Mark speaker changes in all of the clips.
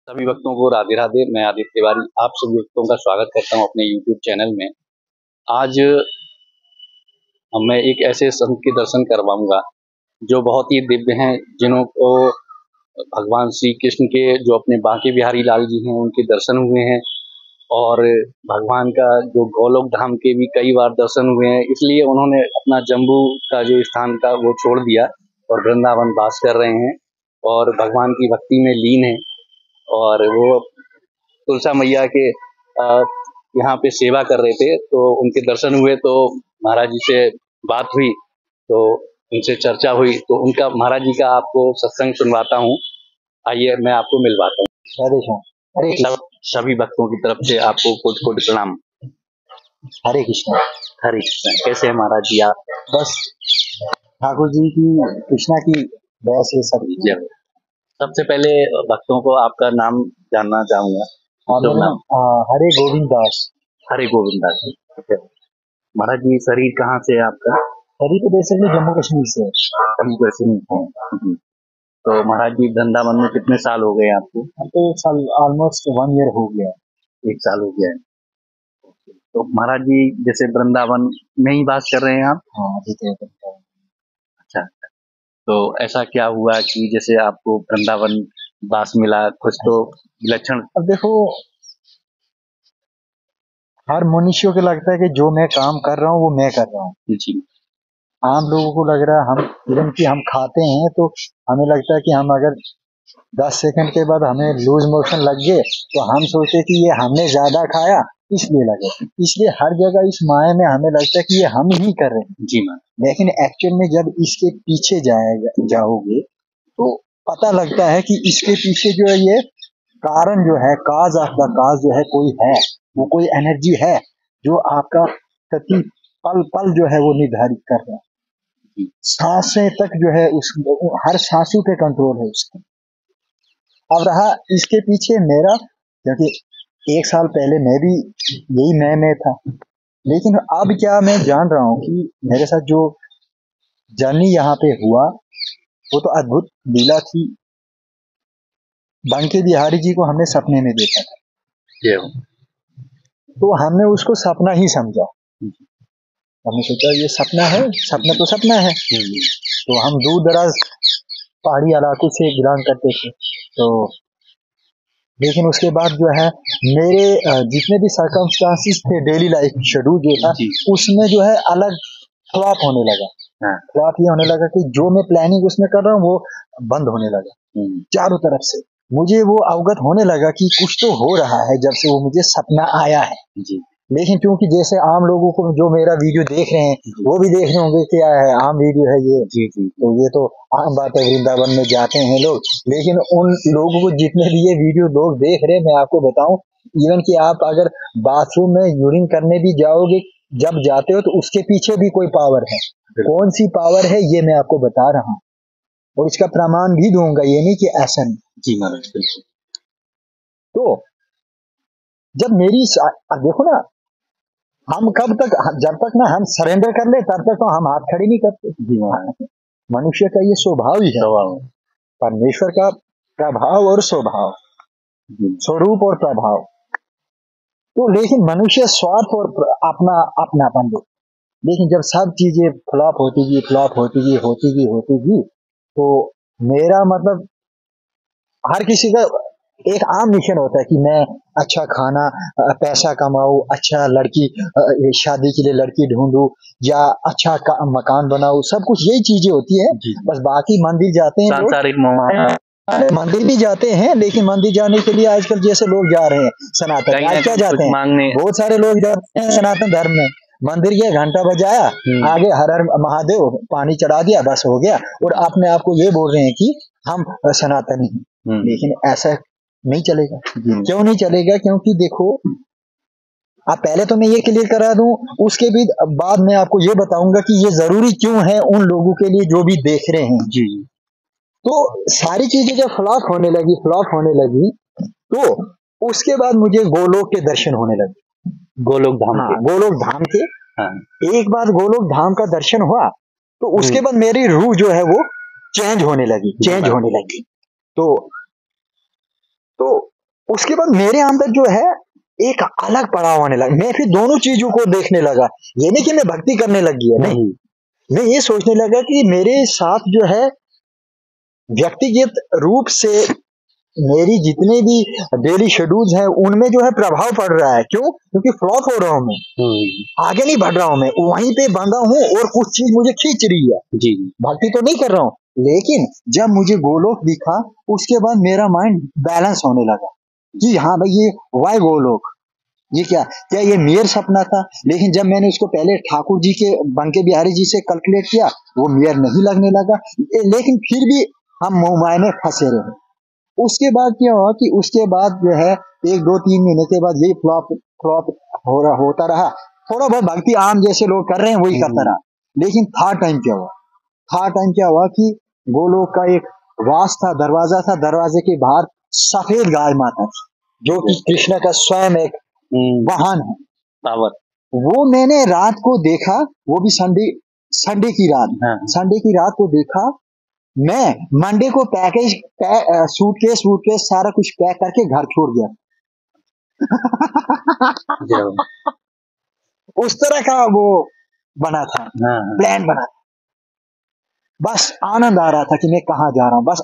Speaker 1: सभी भक्तों को राधे राधे। मैं आदित्य तिवारी आप सभी भक्तों का स्वागत करता हूं अपने YouTube चैनल में। आज मैं एक ऐसे संत के दर्शन करवाऊंगा जो बहुत ही दिव्य हैं, जिन्हों को भगवान श्री कृष्ण के जो अपने बांके बिहारी लाल जी हैं उनके दर्शन हुए हैं, और भगवान का जो गोलोक धाम के भी कई बार दर्शन हुए हैं। इसलिए उन्होंने अपना जम्मू का जो स्थान था वो छोड़ दिया और वृंदावन वास कर रहे हैं और भगवान की भक्ति में लीन है। और वो तुलसा मैया के यहाँ पे सेवा कर रहे थे, तो उनके दर्शन हुए। तो महाराज जी से बात हुई, तो उनसे चर्चा हुई, तो उनका महाराज जी का आपको सत्संग सुनवाता हूँ। आइए मैं आपको मिलवाता हूँ।
Speaker 2: हरे कृष्ण। हरे कृष्ण।
Speaker 1: सभी भक्तों की तरफ से आपको कोटि कोटि प्रणाम।
Speaker 2: हरे कृष्ण।
Speaker 1: हरे कृष्ण। कैसे हैं महाराज जी आप?
Speaker 2: बस ठाकुर जी की कृष्णा की दया से सब।
Speaker 1: जय हो। सबसे पहले भक्तों को आपका नाम जानना चाहूंगा। शुभ
Speaker 2: मेरा
Speaker 1: नाम?
Speaker 2: नाम हरे गोविंद दास।
Speaker 1: हरे गोविंद दास जी। महाराज जी, शरीर कहाँ से है आपका?
Speaker 2: हरि प्रदेश में जम्मू कश्मीर से।
Speaker 1: जम्मू कश्मीर। तो महाराज जी, वृंदावन में कितने साल हो गए आपको?
Speaker 2: अब तो एक साल ऑलमोस्ट 1 ईयर हो गया।
Speaker 1: 1 साल हो गया है। तो महाराज जी, जैसे वृंदावन में ही वास कर रहे हैं आप?
Speaker 2: हाँ, अभी तो
Speaker 1: अच्छा। तो ऐसा क्या हुआ कि जैसे आपको वृंदावन वास मिला? कुछ तो विलक्षण।
Speaker 2: अब देखो, हर मनुष्य को लगता है कि जो मैं काम कर रहा हूँ वो मैं कर रहा हूँ।
Speaker 1: जी।
Speaker 2: आम लोगों को लग रहा है, हम इवन कि हम खाते हैं तो हमें लगता है कि हम अगर 10 सेकंड के बाद हमें लूज मोशन लग गए तो हम सोचते कि ये हमने ज्यादा खाया इसलिए लगे। इसलिए हर जगह इस माया में हमें लगता है कि ये हम ही कर रहे हैं।
Speaker 1: जी मैम।
Speaker 2: लेकिन एक्चुअल में जब इसके पीछे जाओगे तो पता लगता है कि इसके पीछे जो है ये कारण जो है, काज ऑफ द काज जो है कोई है, वो कोई एनर्जी है जो आपका प्रति पल पल जो है वो निर्धारित कर रहा है। सांसें तक जो है उस हर सांसों पे कंट्रोल है उसका। अब रहा इसके पीछे मेरा, क्योंकि 1 साल पहले मैं भी यही मैं था, लेकिन अब क्या मैं जान रहा हूँ कि मेरे साथ जो जर्नी यहाँ पे हुआ वो तो अद्भुत लीला थी। बांके बिहारी जी को हमने सपने में देखा था, तो हमने उसको सपना ही समझा। हमने सोचा ये सपना है, सपना तो सपना है। तो हम दूर दराज पहाड़ी इलाकों से बिलोंग करते थे, तो लेकिन उसके बाद जो है मेरे जितने भी सर्कमस्टांसिस थे, डेली लाइफ शेड्यूल जो था उसमें जो है अलग फ्लॉप होने लगा। फ्लॉप ये होने लगा कि जो मैं प्लानिंग उसमें कर रहा हूँ वो बंद होने लगा चारों तरफ से। मुझे वो अवगत होने लगा कि कुछ तो हो रहा है जब से वो मुझे सपना आया है जी। लेकिन क्योंकि जैसे आम लोगों को जो मेरा वीडियो देख रहे हैं वो भी देख रहे होंगे क्या है, आम वीडियो है ये जी जी, तो ये तो आम बात है, वृंदावन में जाते हैं लोग। लेकिन उन लोगों को जितने भी ये वीडियो लोग देख रहे हैं, मैं आपको बताऊं, इवन कि आप अगर बाथरूम में यूरिन करने भी जाओगे, जब जाते हो तो उसके पीछे भी कोई पावर है। कौन सी पावर है ये मैं आपको बता रहा हूँ और इसका प्रमाण भी दूंगा, ये नहीं कि ऐसा नहीं जी महाराज। तो जब मेरी अब देखो ना, हम कब तक, जब तक ना हम सरेंडर कर ले तब तक तो हम हाथ खड़े नहीं करते। मनुष्य का ये स्वभाव ही है। परमेश्वर का प्रभाव और स्वभाव, स्वरूप और प्रभाव। तो लेकिन मनुष्य स्वार्थ और अपना अपनापन दे। लेकिन जब सब चीजें फ्लॉप होती गई तो मेरा मतलब हर किसी का एक आम मिशन होता है कि मैं अच्छा खाना, पैसा कमाऊं, अच्छा लड़की, शादी के लिए लड़की ढूंढूं, या अच्छा मकान बनाऊं, सब कुछ यही चीजें होती है। बस बाकी मंदिर जाते हैं लोग, मंदिर भी जाते हैं, लेकिन मंदिर जाने के लिए आजकल जैसे लोग जा रहे हैं सनातन, आज क्या जाते हैं, बहुत सारे लोग जाते हैं सनातन धर्म में, मंदिर गया, घंटा बजाया, आगे हर हर महादेव पानी चढ़ा दिया, बस हो गया, और अपने आप को ये बोल रहे हैं कि हम सनातनी हैं। लेकिन ऐसा नहीं चलेगा। क्यों नहीं चलेगा? क्योंकि देखो, आप पहले तो मैं ये क्लियर करा दूं, उसके भी बाद में आपको ये बताऊंगा कि ये जरूरी क्यों है उन लोगों के लिए जो भी देख रहे हैं जी। तो सारी चीजें जब फ्लॉप होने लगी तो उसके बाद मुझे गोलोक के दर्शन होने लगे, गोलोक धाम के। गोलोक धाम के एक बार गोलोक धाम का दर्शन हुआ तो उसके बाद मेरी रूह जो है वो चेंज होने लगी। तो उसके बाद मेरे अंदर जो है एक अलग पड़ाव आने लगा। मैं फिर दोनों चीजों को देखने लगा। ये नहीं कि मैं भक्ति करने लग गया, नहीं, मैं ये सोचने लगा कि मेरे साथ जो है व्यक्तिगत रूप से मेरी जितने भी डेली शेड्यूल्स हैं उनमें जो है प्रभाव पड़ रहा है। क्यों? क्योंकि फ्लॉप हो रहा हूं मैं, आगे नहीं बढ़ रहा हूं, मैं वहीं पे बंधा हूं और कुछ चीज मुझे खींच रही है।
Speaker 1: जी,
Speaker 2: भक्ति तो नहीं कर रहा हूं, लेकिन जब मुझे गोलोक दिखा उसके बाद मेरा माइंड बैलेंस होने लगा कि हाँ भाई ये वाई गोलोक, ये क्या ये मेयर सपना था। लेकिन जब मैंने उसको पहले ठाकुर जी के बंके बिहारी जी से कैलकुलेट किया, वो मेयर नहीं लगने लगा, लेकिन फिर भी हम मोहमाया में फंसे रहे। उसके बाद क्या हुआ कि उसके बाद जो है 1-2-3 महीने के बाद यही फ्लॉप फ्लॉप होता रहा। थोड़ा बहुत भक्ति आम जैसे लोग कर रहे हैं वही करता रहा। लेकिन थर्ड टाइम क्या हुआ कि गोलोक का एक वास था, दरवाजा था, दरवाजे के बाहर सफेद गाय माता थी जो कि कृष्ण का स्वयं एक वाहन है,
Speaker 1: पावर।
Speaker 2: वो मैंने रात को देखा, वो भी संडे की रात। संडे की रात को देखा। मैं मंडे को सूटकेस सारा कुछ पैक करके घर छोड़ गया। उस तरह का वो बना था, प्लान बना था। बस आनंद आ रहा था कि मैं कहाँ जा रहा हूँ। बस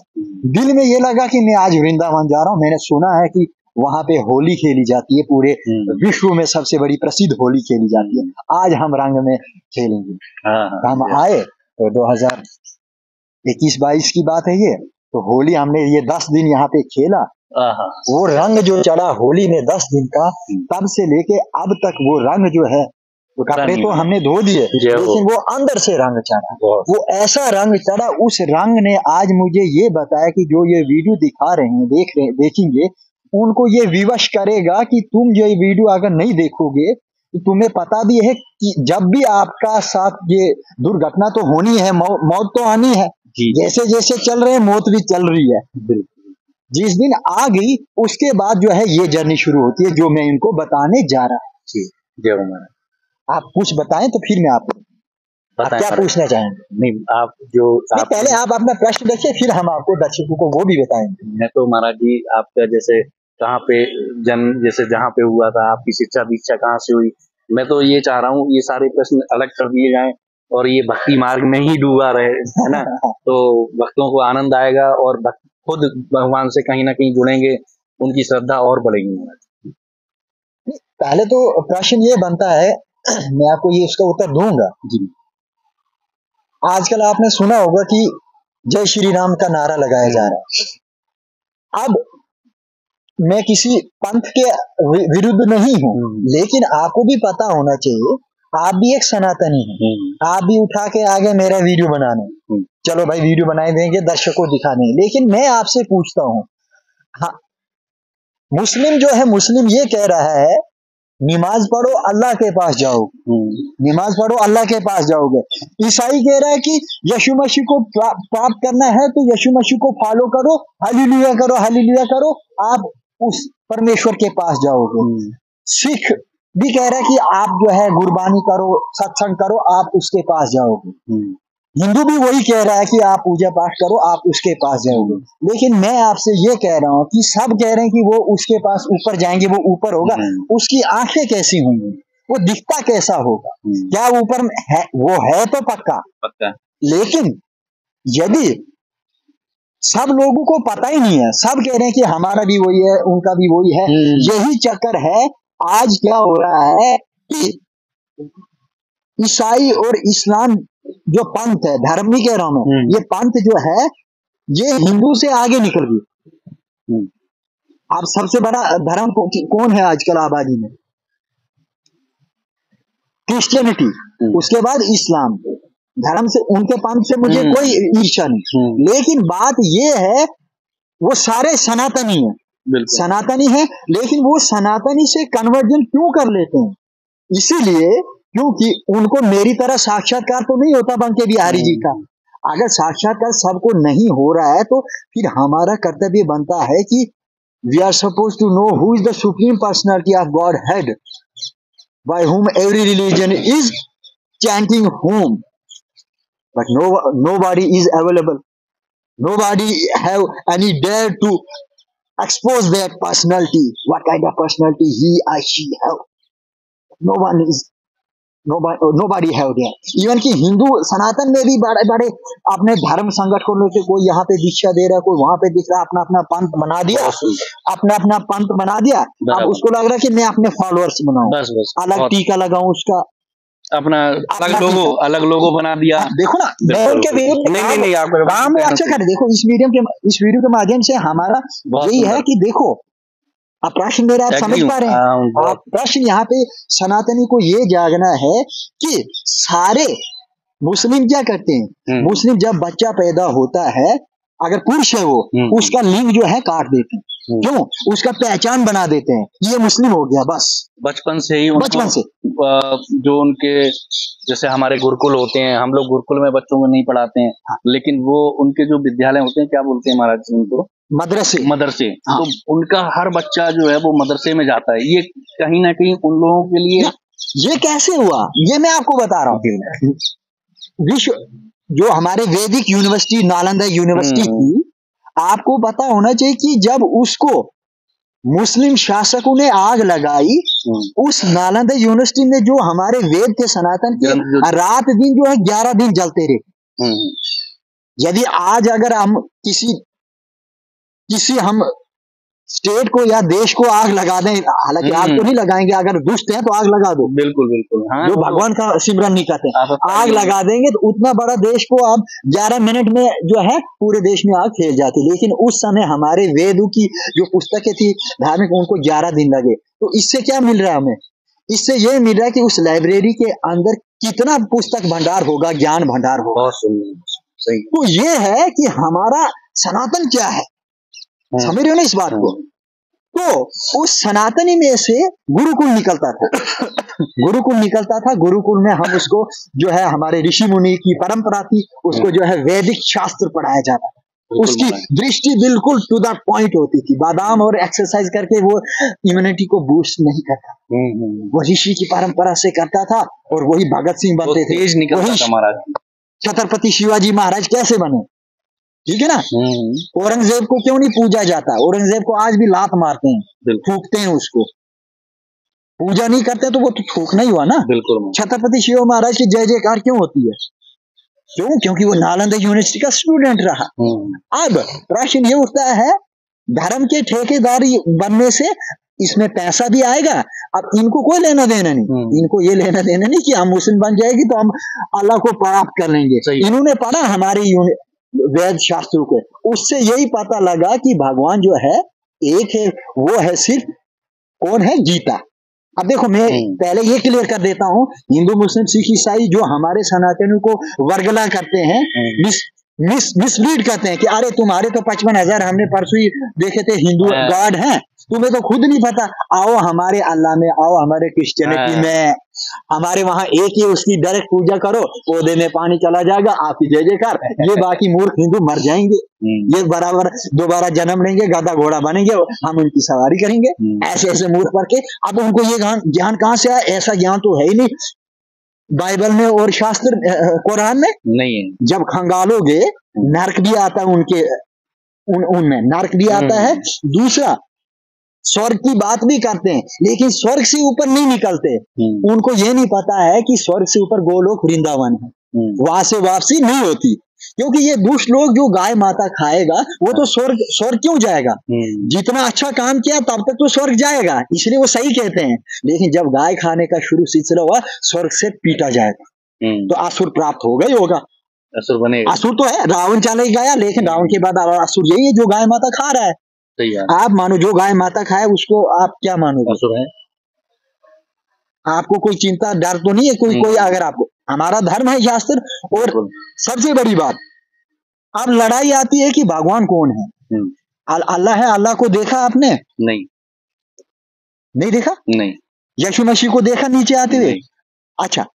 Speaker 2: दिल में ये लगा कि मैं आज वृंदावन जा रहा हूँ। मैंने सुना है कि वहां पे होली खेली जाती है, पूरे विश्व में सबसे बड़ी प्रसिद्ध होली खेली जाती है। आज हम रंग में खेलेंगे। हम आए तो 2021-22 की बात है ये, तो होली हमने ये 10 दिन यहाँ पे खेला। वो रंग जो चढ़ा होली में 10 दिन का, तब से लेके अब तक वो रंग जो है, तो कपड़े तो हमने धो दिए, लेकिन वो अंदर से रंग चढ़ा। वो ऐसा रंग चढ़ा, उस रंग ने आज मुझे ये बताया कि जो ये वीडियो दिखा रहे हैं, देखेंगे, उनको ये विवश करेगा कि तुम जो ये वीडियो अगर नहीं देखोगे तो तुम्हें पता भी है कि जब भी आपका साथ ये दुर्घटना तो होनी है, मौत तो आनी है। जैसे जैसे चल रहे हैं मौत भी चल रही है। जिस दिन आ गई उसके बाद जो है ये जर्नी शुरू होती है, जो मैं इनको बताने जा रहा हूँ। जय महाराज। आप कुछ बताएं तो फिर मैं आपको क्या पूछना चाहेंगे?
Speaker 1: नहीं, आप जो
Speaker 2: पहले आप अपना प्रश्न देखिए, फिर हम आपको दर्शकों को वो भी बताएंगे।
Speaker 1: मैं तो महाराज जी आपका जैसे कहाँ पे जन्म, जैसे जहाँ पे हुआ था, आपकी शिक्षा दीक्षा कहाँ से हुई, मैं तो ये चाह रहा हूँ ये सारे प्रश्न अलग कर दिए जाएं और ये भक्ति मार्ग में ही डूबा रहे, है ना। तो भक्तों को आनंद आएगा और खुद भगवान से कहीं ना कहीं जुड़ेंगे, उनकी श्रद्धा और बढ़ेगी महाराज।
Speaker 2: पहले तो प्रश्न ये बनता है, मैं आपको ये इसका उत्तर दूंगा जी। आजकल आपने सुना होगा कि जय श्री राम का नारा लगाया जा रहा है। अब मैं किसी पंथ के विरुद्ध नहीं हूँ, लेकिन आपको भी पता होना चाहिए, आप भी एक सनातनी हैं। आप भी उठा के आगे मेरा वीडियो बनाने, चलो भाई वीडियो बनाए देंगे, दर्शकों को दिखा देंगे। लेकिन मैं आपसे पूछता हूँ, हाँ, मुस्लिम जो है, मुस्लिम ये कह रहा है नमाज पढ़ो अल्लाह के पास जाओगे, नमाज पढ़ो अल्लाह के पास जाओगे। ईसाई कह रहा है कि यीशु मसीह को प्राप्त करना है तो यीशु मसीह को फॉलो करो, हालेलुया करो, हालेलुया करो, आप उस परमेश्वर के पास जाओगे। सिख भी कह रहा है कि आप जो है गुरबानी करो, सत्संग करो, आप उसके पास जाओगे। हिंदू भी वही कह रहा है कि आप पूजा पाठ करो, आप उसके पास जाओगे। लेकिन मैं आपसे ये कह रहा हूँ कि सब कह रहे हैं कि वो उसके पास ऊपर जाएंगे, वो ऊपर होगा। उसकी आंखें कैसी होंगी, वो दिखता कैसा होगा, क्या ऊपर है? वो है तो पक्का, लेकिन यदि सब लोगों को पता ही नहीं है, सब कह रहे हैं कि हमारा भी वही है, उनका भी वही है, यही चक्कर है। आज क्या हो रहा है कि ईसाई और इस्लाम जो पंथ है, धर्म नहीं कह रहा हूं मैं, ये पंथ जो है ये हिंदू से आगे निकल गई। अब सबसे बड़ा धर्म कौन है आजकल आबादी में? क्रिश्चियनिटी, उसके बाद इस्लाम। धर्म से, उनके पंथ से मुझे कोई ईर्ष्या नहीं, लेकिन बात ये है वो सारे सनातनी है, सनातनी है, लेकिन वो सनातनी से कन्वर्जन क्यों कर लेते हैं? इसीलिए क्योंकि उनको मेरी तरह साक्षात्कार तो नहीं होता बंके बिहारी जी का। अगर साक्षात्कार सबको नहीं हो रहा है तो फिर हमारा कर्तव्य बनता है कि we are suppose to know who is the supreme personality of God head by whom every religion is chanting whom, but nobody is available, nobody have any dare to expose that personality, what kind of personality he or she have. No one is nobody have there. Even कि हिंदू सनातन में भी बड़े बड़े अपने धर्म संगठनों के कोई यहाँ पे दीक्षा दे रहा है, कोई वहां पे दिख रहा है, अपना अपना पंथ बना दिया, अपना अपना पंथ बना दिया। अब उसको लग रहा है कि मैं अपने फॉलोअर्स बनाऊं, अलग टीका लगाऊं, उसका
Speaker 1: अपना अलग लोगो बना दिया।
Speaker 2: देखो ना, मैं उनके विरुद्ध काम अच्छा करे। देखो इस वीडियो के माध्यम से हमारा यही है कि देखो आप प्रश्न मेरा आप समझ पा रहे हैं। आप प्रश्न यहाँ पे सनातनी को ये जागना है कि सारे मुस्लिम क्या करते हैं, मुस्लिम जब बच्चा पैदा होता है, अगर पुरुष है वो, उसका लिंग जो है काट देते हैं। क्यों? उसका पहचान बना देते हैं, ये मुस्लिम हो गया। बस
Speaker 1: बचपन से ही बचपन से जो उनके जैसे हमारे गुरुकुल होते हैं, हम लोग गुरुकुल में बच्चों को नहीं पढ़ाते हैं। हाँ। लेकिन वो उनके जो विद्यालय होते हैं, क्या बोलते हैं महाराज उनको, मदरसे। हाँ। तो उनका हर बच्चा जो है वो मदरसे में जाता है। ये कहीं ना कहीं उन लोगों के लिए
Speaker 2: ये कैसे हुआ, ये मैं आपको बता रहा हूँ। विश्व जो हमारे वैदिक यूनिवर्सिटी नालंदा यूनिवर्सिटी थी, आपको पता होना चाहिए कि जब उसको मुस्लिम शासकों ने आग लगाई, उस नालंदा यूनिवर्सिटी में जो हमारे वेद थे सनातन के, रात दिन जो है 11 दिन जलते रहे। यदि आज अगर हम किसी हम स्टेट को या देश को आग लगा दें, हालांकि आग तो नहीं लगाएंगे, अगर दुष्ट है तो आग लगा दो,
Speaker 1: बिल्कुल बिल्कुल, हाँ,
Speaker 2: जो भगवान का सिमरन नहीं करते, आग लगा देंगे तो उतना बड़ा देश को अब 11 मिनट में जो है पूरे देश में आग फैल जाती। लेकिन उस समय हमारे वेदों की जो पुस्तकें थी धार्मिक, उनको 11 दिन लगे। तो इससे क्या मिल रहा है हमें? इससे ये मिल रहा है कि उस लाइब्रेरी के अंदर कितना पुस्तक भंडार होगा, ज्ञान भंडार होगा।
Speaker 1: सही।
Speaker 2: तो ये है कि हमारा सनातन क्या है, समझ रहे हो ना इस बात को? तो उस सनातनी में से गुरुकुल निकलता था। गुरुकुल में हम उसको जो है हमारे ऋषि मुनि की परंपरा थी, उसको जो है वैदिक शास्त्र पढ़ाया जाता था। उसकी दृष्टि बिल्कुल टू द पॉइंट होती थी। बादाम और एक्सरसाइज करके वो इम्यूनिटी को बूस्ट नहीं करता, वो ऋषि की परंपरा से करता था। और वही भगत सिंह बनते थे, वही छत्रपति शिवाजी महाराज कैसे बने, ठीक है ना। औरंगजेब को क्यों नहीं पूजा जाता? औरंगजेब को आज भी लात मारते हैं, थूकते हैं, उसको पूजा नहीं करते तो वो तो थूकना ही हुआ ना।
Speaker 1: बिल्कुल।
Speaker 2: छत्रपति शिवाजी महाराज की जय जयकार क्यों होती है? क्यों? क्योंकि वो नालंदा यूनिवर्सिटी का स्टूडेंट रहा। अब प्रश्न ये उठता है, धर्म के ठेकेदारी बनने से इसमें पैसा भी आएगा। अब इनको कोई लेना देना नहीं, इनको ये लेना देना नहीं कि हम मुस्लिम बन जाएगी तो हम अल्लाह को प्राप्त कर लेंगे। इन्होंने पढ़ा हमारे वेद शास्त्रों को, उससे यही पता लगा कि भगवान जो है एक है, वो है सिर्फ कौन है? गीता। अब देखो मैं पहले ये क्लियर कर देता हूँ, हिंदू मुस्लिम सिख ईसाई जो हमारे सनातनियों को वर्गला करते हैं, मिसलीड करते हैं कि अरे तुम्हारे तो 55,000 हमने परसों ही देखे थे हिंदू गॉड हैं, तुम्हें तो खुद नहीं पता। आओ हमारे अल्लाह में, आओ हमारे क्रिश्चियनिटी में, हमारे वहां एक ही उसकी डायरेक्ट पूजा करो, पौधे में पानी चला जाएगा, आपकी जय जयकार। ये बाकी मूर्ख हिंदू मर जाएंगे, ये बराबर दोबारा जन्म लेंगे, गधा घोड़ा बनेंगे, हम उनकी सवारी करेंगे। ऐसे ऐसे मूर्ख पढ़ के अब उनको ये ज्ञान कहाँ से आया? ऐसा ज्ञान तो है ही नहीं बाइबल में और शास्त्र कुरान में
Speaker 1: नहीं है।
Speaker 2: जब खंगालोगे नरक भी आता है उनके उनमें नरक भी आता है। दूसरा, स्वर्ग की बात भी करते हैं, लेकिन स्वर्ग से ऊपर नहीं निकलते। उनको ये नहीं पता है कि स्वर्ग से ऊपर गोलोक वृंदावन है, वहां से वापसी नहीं होती। क्योंकि ये दुष्ट लोग जो गाय माता खाएगा वो तो स्वर्ग क्यों जाएगा? जितना अच्छा काम किया तब तक तो स्वर्ग जाएगा, इसलिए वो सही कहते हैं। लेकिन जब गाय खाने का शुरू सिलसिला हुआ, स्वर्ग से पीटा जाएगा तो असुर प्राप्त होगा ही होगा।
Speaker 1: असुर बनेगा।
Speaker 2: असुर तो है, रावण चले गया, लेकिन रावण के बाद असुर यही है जो गाय माता खा रहा है। आप मानो जो गाय माता खाए उसको आप क्या मानोगे?
Speaker 1: असुर है।
Speaker 2: आपको कोई चिंता डर तो नहीं है? कोई अगर आपको, हमारा धर्म है शास्त्र। और सबसे बड़ी बात, अब लड़ाई आती है कि भगवान कौन है? अल्लाह है। अल्लाह को देखा आपने? नहीं देखा।
Speaker 1: नहीं।
Speaker 2: यीशु मसीह को देखा नीचे आते हुए? अच्छा,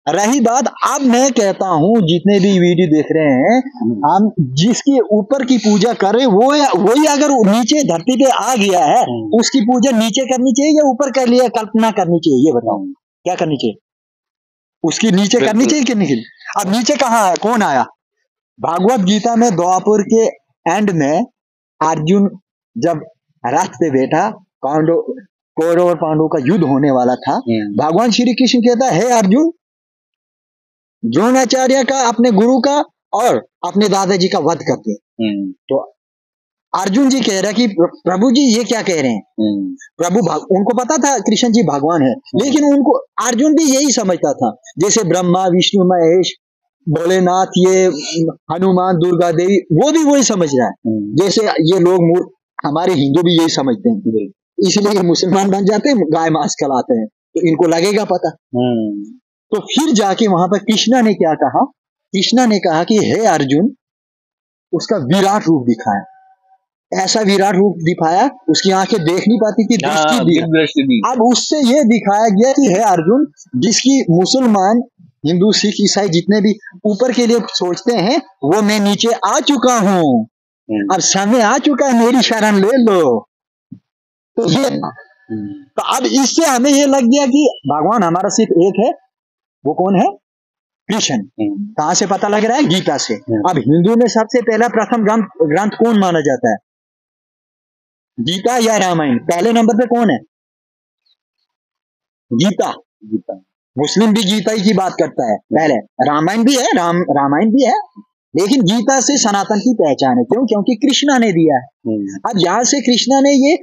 Speaker 2: रही बात, अब मैं कहता हूं जितने भी वीडियो देख रहे हैं, हम जिसके ऊपर की पूजा करें वही अगर नीचे धरती पे आ गया है, उसकी पूजा नीचे करनी चाहिए या ऊपर कर लिया कल्पना करनी चाहिए? ये बताओ क्या करनी चाहिए? उसकी नीचे करनी चाहिए कि नहीं? अब नीचे कहाँ है? कौन आया? भागवत गीता में द्वापर के एंड में अर्जुन जब रथ पे बैठा, पांडव कौरव और पांडव का युद्ध होने वाला था। भगवान श्री कृष्ण कहता है, हे अर्जुन, द्रोणाचार्य का, अपने गुरु का और अपने दादाजी का वध करते। तो अर्जुन जी कह रहा कि प्रभु जी ये क्या कह रहे हैं। उनको पता था कृष्ण जी भगवान है, लेकिन उनको अर्जुन भी यही समझता था, जैसे ब्रह्मा विष्णु महेश भोलेनाथ, ये हनुमान दुर्गा देवी, वो भी वही समझ रहा है। जैसे ये लोग हमारे हिंदू भी यही समझते हैं, इसलिए मुसलमान बन जाते हैं, गाय मांस खिलाते हैं, तो इनको लगेगा पता। तो फिर जाके वहां पर कृष्णा ने क्या कहा, कृष्णा ने कहा कि हे अर्जुन, उसका विराट रूप दिखाया, ऐसा विराट रूप दिखाया, उसकी आंखें देख नहीं पाती थी, दृष्टि दी। अब उससे ये दिखाया गया कि हे अर्जुन, जिसकी मुसलमान हिंदू सिख ईसाई जितने भी ऊपर के लिए सोचते हैं, वो मैं नीचे आ चुका हूँ, अब समय आ चुका है, मेरी शरण ले लो। तो ये तो अब इससे हमें ये लग गया कि भगवान हमारा सिर्फ एक है, वो कौन है, कृष्ण। कहां से पता लग रहा है, गीता से। अब हिंदू में सबसे पहला प्रथम ग्रंथ कौन माना जाता है, गीता या रामायण? पहले नंबर पे कौन है, गीता। मुस्लिम भी गीता ही की बात करता है पहले, रामायण भी है, रामायण भी है, लेकिन गीता से सनातन की पहचान है। क्यों? क्योंकि कृष्णा ने दिया है। अब यहां से कृष्णा ने ये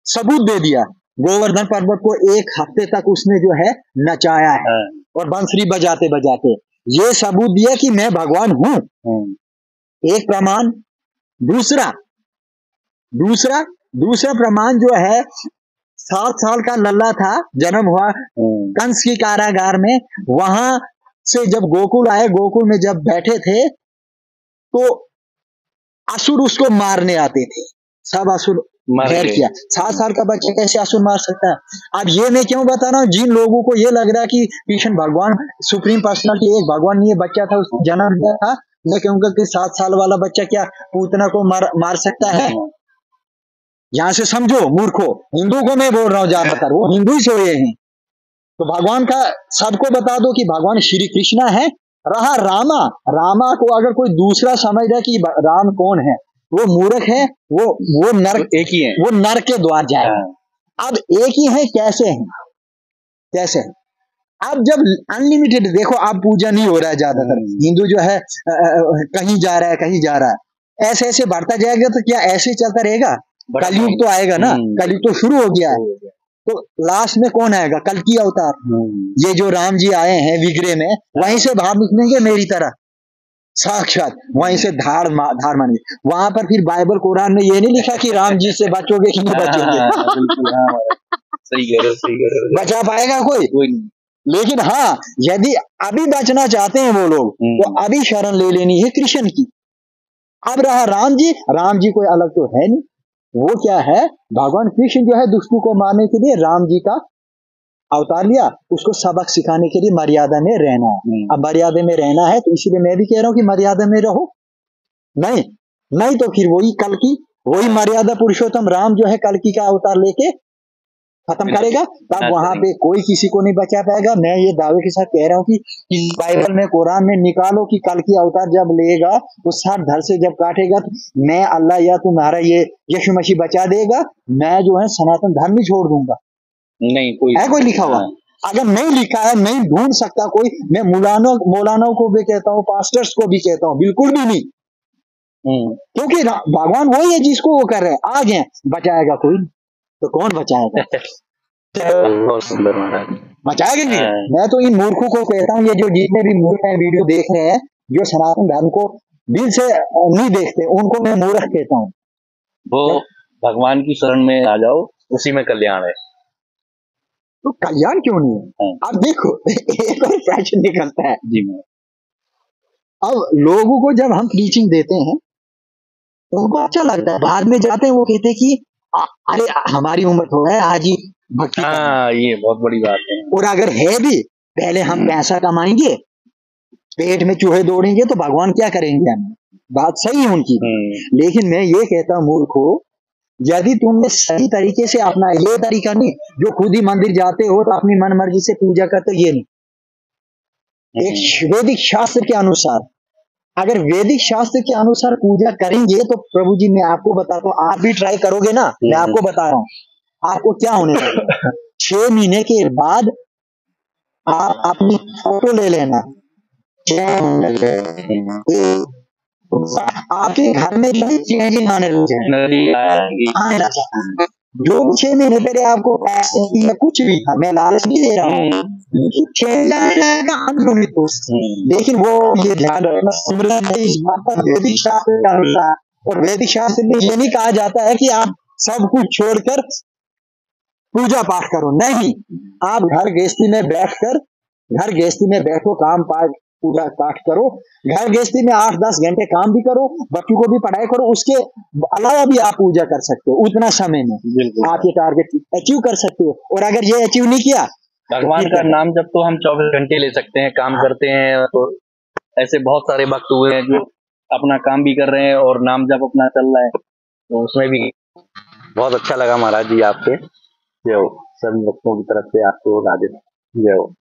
Speaker 2: सबूत दे दिया, गोवर्धन पर्वत को 1 हफ्ते तक उसने जो है नचाया है, और बंसुरी बजाते बजाते ये सबूत दिया कि मैं भगवान हूं। एक प्रमाण। दूसरा प्रमाण जो है, 7 साल का लल्ला था, जन्म हुआ कंस की कारागार में, वहां से जब गोकुल आए, गोकुल में जब बैठे थे तो असुर उसको मारने आते थे, सब असुर घेर किया। 7 साल का बच्चा कैसे असुर मार सकता है? अब ये मैं क्यों बता रहा हूँ, जिन लोगों को ये लग रहा है कि कृष्ण भगवान सुप्रीम पर्सनालिटी, एक भगवान नहीं है, बच्चा था, उसको जन्म दिया था, मैं कहूंगा कि 7 साल वाला बच्चा क्या पूतना को मार सकता है? यहां से समझो मूर्खो, हिंदू को मैं बोल रहा हूँ ज्यादातर, वो हिंदू ही सोए हैं। तो भगवान का सबको बता दो कि भगवान श्री कृष्णा है। रहा रामा को अगर कोई दूसरा समझ रहा है कि राम कौन है, वो मूर्ख है, वो नरक, एक ही है, वो नरक के द्वार जाए। अब एक ही है, कैसे? अब जब अनलिमिटेड, देखो अब पूजा नहीं हो रहा है ज्यादातर, हिंदू जो है कहीं जा रहा है, ऐसे बढ़ता जाएगा तो क्या ऐसे चलता रहेगा? कलयुग तो आएगा ना, कलयुग तो शुरू हो गया है, तो लास्ट में कौन आएगा? कल्कि अवतार। ये जो राम जी आए हैं विग्रह में, वहीं से बाहर निकलेंगे मेरी तरह, साक्षात वहीं से धार मानेंगे। वहां पर फिर बाइबल कुरान में ये नहीं लिखा कि राम जी से बचोगे कि नहीं बचोगे।
Speaker 1: सही कह रहे हो।
Speaker 2: बचा पाएगा कोई नहीं। लेकिन हाँ, यदि अभी बचना चाहते हैं वो लोग, तो अभी शरण ले लेनी है कृष्ण की। अब रहा राम जी कोई अलग तो है नहीं, वो क्या है, भगवान कृष्ण जो है दुष्टों को मारने के लिए राम जी का अवतार लिया, उसको सबक सिखाने के लिए मर्यादा में रहना है। अब मर्यादा में रहना है, तो इसीलिए मैं भी कह रहा हूँ कि मर्यादा में रहो। नहीं तो फिर वही मर्यादा पुरुषोत्तम राम जो है कल्कि का अवतार लेके खत्म करेगा, तब वहां पे कोई किसी को नहीं बचा पाएगा। मैं ये दावे के साथ कह रहा हूँ कि बाइबल में कुरान में निकालो कि कल्कि अवतार जब लेगा, वो सर धड़ से जब काटेगा, तो मैं अल्लाह या तुम्हारा ये यीशु मसीह बचा देगा, मैं जो है सनातन धर्म ही छोड़ दूंगा। नहीं कोई लिखा हुआ? अगर नहीं लिखा है, नहीं ढूंढ सकता कोई, मैं मौलानाओं को भी कहता हूँ, पास्टर्स को भी कहता हूँ, बिल्कुल भी नहीं। क्योंकि भगवान वही है जिसको वो कर रहे हैं, आ गए, बचाएगा कोई, तो कौन बचाएगा?
Speaker 1: बहुत सुंदर महाराज,
Speaker 2: बचाएगा नहीं। मैं तो इन मूर्खों को कहता हूँ, ये जो जितने भी मूर्ख हैं वीडियो देख रहे हैं, जो सनातन धर्म को दिल से नहीं देखते, उनको मैं मूर्ख कहता हूँ।
Speaker 1: वो भगवान की शरण में आ जाओ, उसी में कल्याण है।
Speaker 2: तो कल्याण क्यों नहीं है? अब देखो एक और प्रश्न निकलता है जी। अब लोगों को जब हम प्रीचिंग देते हैं तो उनको अच्छा लगता है, बाद में जाते हैं वो कहते हैं कि अरे हमारी उम्र तो है, आज ही भक्ति।
Speaker 1: ये बहुत बड़ी बात है।
Speaker 2: और अगर है भी, पहले हम पैसा कमाएंगे, पेट में चूहे दौड़ेंगे, तो भगवान क्या करेंगे हमें? बात सही है उनकी, लेकिन मैं ये कहता हूँ मूर्खो, यदि तुमने सही तरीके से अपना, ये तरीका नहीं जो खुद ही मंदिर जाते हो तो अपनी मन मर्जी से पूजा करते, ये नहीं। एक वैदिक शास्त्र के अनुसार अगर वैदिक शास्त्र के अनुसार पूजा करेंगे तो प्रभु जी मैं आपको बताता हूँ, आप भी ट्राई करोगे ना, मैं आपको बता रहा हूँ आपको क्या होने लगेगा। 6 महीने के बाद आप अपनी फोटो ले लेना, आपके घर में जो है चेंजिंग आने लग जाए। जो 6 महीने पहले आपको पैसे या कुछ भी था, मैं लालच नहीं दे रहा हूँ, चेंज आने लगेगा अंदरूनी तो। लेकिन वो ये ध्यान रखना सिमरन है इस बात का वैदिक शास्त्र के अनुसार, और वैदिक शास्त्र में ये नहीं कहा जाता है कि आप सब कुछ छोड़कर पूजा पाठ करो, नहीं, आप घर गृहस्थी में बैठो, काम पाठ पूजा पाठ करो, घर गृहस्थी में 8-10 घंटे काम भी करो, बच्चों को भी पढ़ाई करो, उसके अलावा भी आप पूजा कर सकते हो उतना समय में, आप ये टारगेट अचीव कर सकते हो। और अगर ये अचीव नहीं किया,
Speaker 1: भगवान का नाम जब तो हम 24 घंटे ले सकते हैं, काम करते हैं, तो ऐसे बहुत सारे भक्त हुए हैं जो अपना काम भी कर रहे हैं और नाम जब अपना चल रहा है, तो उसमें भी बहुत अच्छा लगा महाराज जी आपसे। जय हो। सभी भक्तों की तरफ से आपको राधे। जय हो।